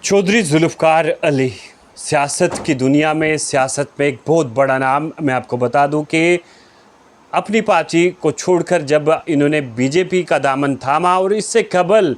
चौधरी जुल्फ़कार अली सियासत की दुनिया में, सियासत में एक बहुत बड़ा नाम। मैं आपको बता दूं कि अपनी पार्टी को छोड़कर जब इन्होंने बीजेपी का दामन थामा और इससे कबल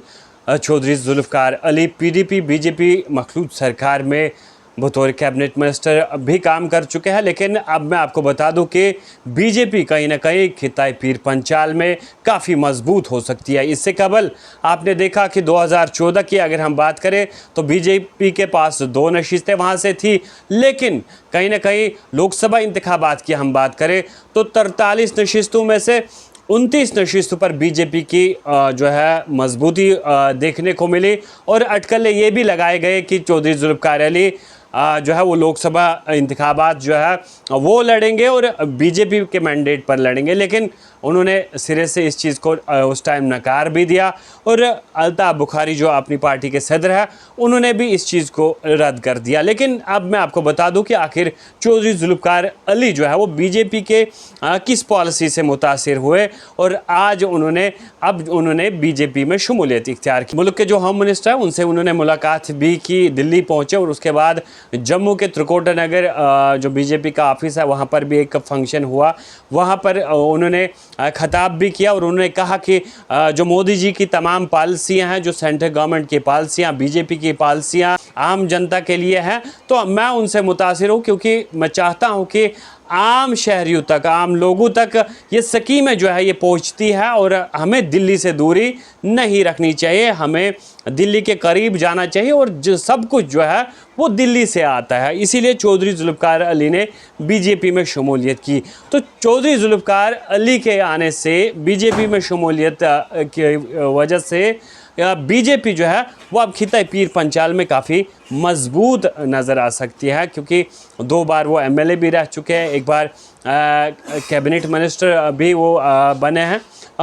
चौधरी जुल्फ़कार अली पीडीपी बीजेपी मखलूत सरकार में बतौर कैबिनेट मिनिस्टर भी काम कर चुके हैं। लेकिन अब मैं आपको बता दूं कि बीजेपी कहीं ना कहीं खिताई पीर पंचाल में काफ़ी मजबूत हो सकती है। इससे कबल आपने देखा कि 2014 की अगर हम बात करें तो बीजेपी के पास 2 नशिस्तें वहाँ से थी, लेकिन कहीं ना कहीं लोकसभा इंतखाबात की हम बात करें तो 43 नशिस्तों में से 29 नशिस्तों पर बीजेपी की जो है मजबूती देखने को मिली और अटकलें ये भी लगाए गए कि चौधरी जुल्फ़कार अली जो है वो लोकसभा इंतखाबात जो है वो लड़ेंगे और बीजेपी के मैंडेट पर लड़ेंगे। लेकिन उन्होंने सिरे से इस चीज़ को उस टाइम नकार भी दिया और अल्ताफ़ बुखारी जो अपनी पार्टी के सदर है उन्होंने भी इस चीज़ को रद्द कर दिया। लेकिन अब मैं आपको बता दूं कि आखिर चौधरी जुल्फ़कार अली जो है वो बीजेपी के किस पॉलिसी से मुतासिर हुए और आज उन्होंने बीजेपी में शमूलियत इख्तियार की। मुल्क के जो होम मिनिस्टर हैं उनसे उन्होंने मुलाकात भी की, दिल्ली पहुँचे और उसके बाद जम्मू के त्रिकोटा नगर जो बीजेपी का ऑफिस है वहाँ पर भी एक फंक्शन हुआ। वहाँ पर उन्होंने खिताब भी किया और उन्होंने कहा कि जो मोदी जी की तमाम पॉलिसियाँ हैं, जो सेंट्रल गवर्नमेंट की पॉलिसियाँ, बीजेपी की पॉलिसियाँ आम जनता के लिए हैं, तो मैं उनसे मुतासिर हूँ क्योंकि मैं चाहता हूँ कि आम शहरियों तक, आम लोगों तक ये स्कीमें जो है ये पहुंचती है और हमें दिल्ली से दूरी नहीं रखनी चाहिए, हमें दिल्ली के करीब जाना चाहिए और जो सब कुछ जो है वो दिल्ली से आता है। इसीलिए चौधरी जुल्फ़कार अली ने बीजेपी में शमूलियत की। तो चौधरी जुल्फ़कार अली के आने से बीजेपी में शमूलियत की वजह से बीजेपी जो है वो अब खिताई पीर पंचाल में काफ़ी मजबूत नज़र आ सकती है क्योंकि 2 बार वो एमएलए भी रह चुके हैं, एक बार कैबिनेट मिनिस्टर भी वो बने हैं।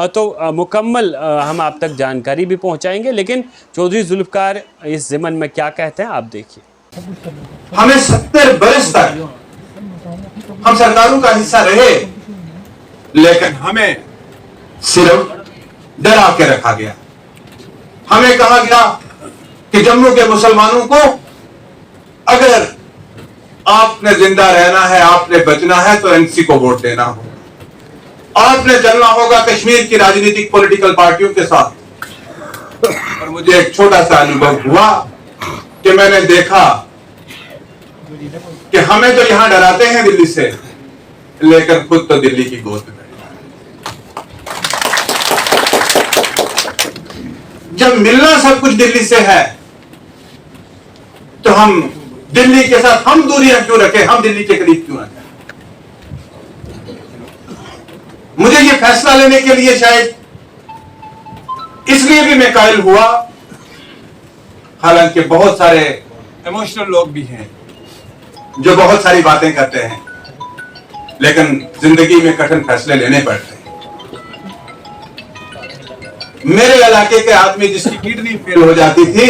तो मुकम्मल हम आप तक जानकारी भी पहुंचाएंगे। लेकिन चौधरी जुल्फ़कार इस ज़िमन में क्या कहते हैं आप देखिए। हमें 70 बरस तक हम सरकारों का हिस्सा रहे, लेकिन हमें सिर्फ डरा के रखा गया। हमें कहा गया कि जम्मू के मुसलमानों को अगर आपने जिंदा रहना है, आपने बचना है तो एनसी को वोट देना होगा, आपने चलना होगा कश्मीर की राजनीतिक पॉलिटिकल पार्टियों के साथ। और मुझे एक छोटा सा अनुभव हुआ कि मैंने देखा कि हमें तो यहां डराते हैं दिल्ली से, लेकिन खुद तो दिल्ली की गोद में। जब मिलना सब कुछ दिल्ली से है तो हम दिल्ली के साथ हम दूरियां क्यों रखें, हम दिल्ली के करीब क्यों रखें। मुझे ये फैसला लेने के लिए शायद इसलिए भी मैं कायल हुआ, हालांकि बहुत सारे इमोशनल लोग भी हैं जो बहुत सारी बातें करते हैं, लेकिन जिंदगी में कठिन फैसले लेने पड़ते हैं। मेरे इलाके के आदमी जिसकी किडनी फेल हो जाती थी,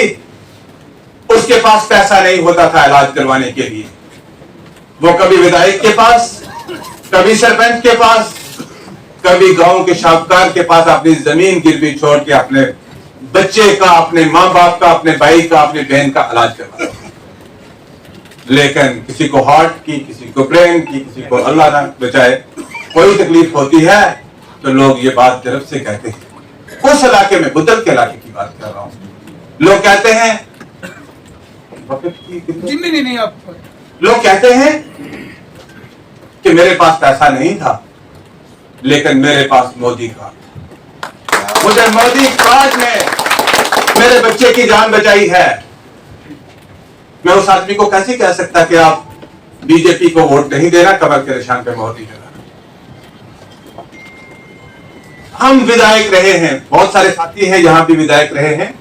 उसके पास पैसा नहीं होता था इलाज करवाने के लिए। वो कभी विधायक के पास, कभी सरपंच के पास, कभी गांव के शाहूकार के पास अपनी जमीन गिरवी छोड़ के अपने बच्चे का, अपने माँ बाप का, अपने भाई का, अपनी बहन का इलाज करवाता था। लेकिन किसी को हार्ट की, किसी को ब्रेन की, किसी को अल्लाह ना बचाए कोई तकलीफ होती है तो लोग ये बात गर्व से कहते हैं। उस इलाके में, बुद्धल के इलाके की बात कर रहा हूं, लोग कहते हैं नहीं, लोग कहते हैं कि मेरे पास पैसा नहीं था, लेकिन मेरे पास मोदी कार्ड, मुझे मोदी कार्ड ने मेरे बच्चे की जान बचाई है। मैं उस आदमी को कैसे कह सकता कि आप बीजेपी को वोट नहीं देना, कमर के निशान पे मोदी देना। हम विधायक रहे हैं, बहुत सारे साथी हैं यहां भी विधायक रहे हैं।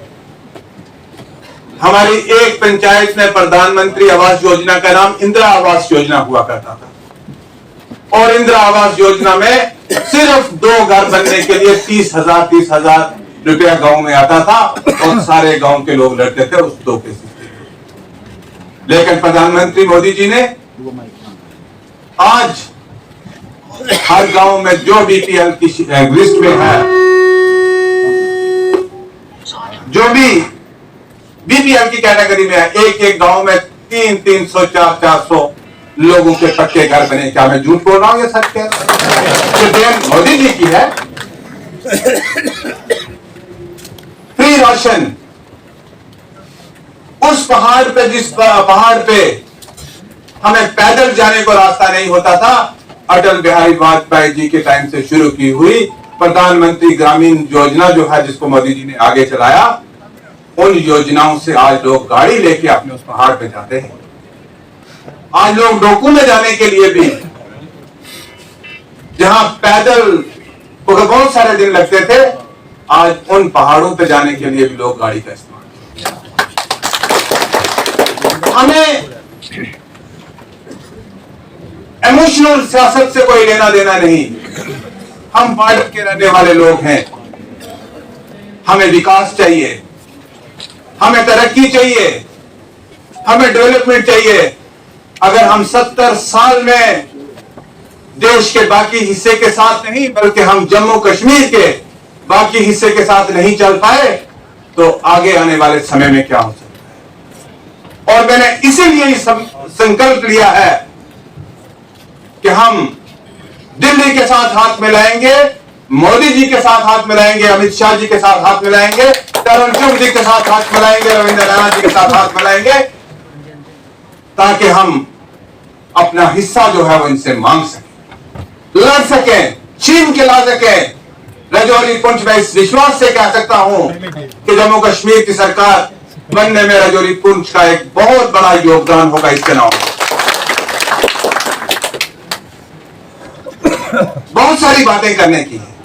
हमारी एक पंचायत में प्रधानमंत्री आवास योजना का नाम इंदिरा आवास योजना हुआ करता था और इंदिरा आवास योजना में सिर्फ 2 घर बनने के लिए 30,000 रुपया गांव में आता था और सारे गांव के लोग लड़ते थे उस 2 के सिलसिले। लेकिन प्रधानमंत्री मोदी जी ने आज हर गांव में जो बीपीएल की लिस्ट में है, जो भी बीपीएल की कैटेगरी में है। एक एक गांव में 300 400 लोगों के पक्के घर बने। क्या मैं झूठ बोल रहा हूं? ये सच कह रहा हूं। ये देन मोदी जी की है। फ्री राशन उस पहाड़ पे, जिस पहाड़ पे हमें पैदल जाने को रास्ता नहीं होता था, अटल बिहारी वाजपेयी जी के टाइम से शुरू की हुई प्रधानमंत्री ग्रामीण योजना जो है, जिसको मोदी जी ने आगे चलाया, उन योजनाओं से आज लोग गाड़ी लेके अपने उस पहाड़ पे जाते हैं। आज लोग डोकू में जाने के लिए भी, जहां पैदल को बहुत सारे दिन लगते थे, आज उन पहाड़ों पे जाने के लिए भी लोग गाड़ी का इस्तेमाल करते हैं। हमें इमोशनल सियासत से कोई लेना देना नहीं। हम बॉर्डर के रहने वाले लोग हैं। हमें विकास चाहिए, हमें तरक्की चाहिए, हमें डेवलपमेंट चाहिए। अगर हम 70 साल में देश के बाकी हिस्से के साथ नहीं, बल्कि हम जम्मू कश्मीर के बाकी हिस्से के साथ नहीं चल पाए, तो आगे आने वाले समय में क्या हो सकता है। और मैंने इसीलिए संकल्प लिया है कि हम दिल्ली के साथ हाथ मिलाएंगे, मोदी जी के साथ हाथ मिलाएंगे, अमित शाह जी के साथ हाथ मिलाएंगे, तरुण चुग जी के साथ हाथ मिलाएंगे, रविंद्र रैना जी के साथ हाथ मिलाएंगे, ताकि हम अपना हिस्सा जो है वो इनसे मांग सकें, लड़ सकें, छीन के ला सकें। राजौरी पुंछ में इस विश्वास से कह सकता हूं कि जम्मू कश्मीर की सरकार बनने में राजौरी पुंछ का एक बहुत बड़ा योगदान होगा। इसके नाम बहुत सारी बातें करने की है।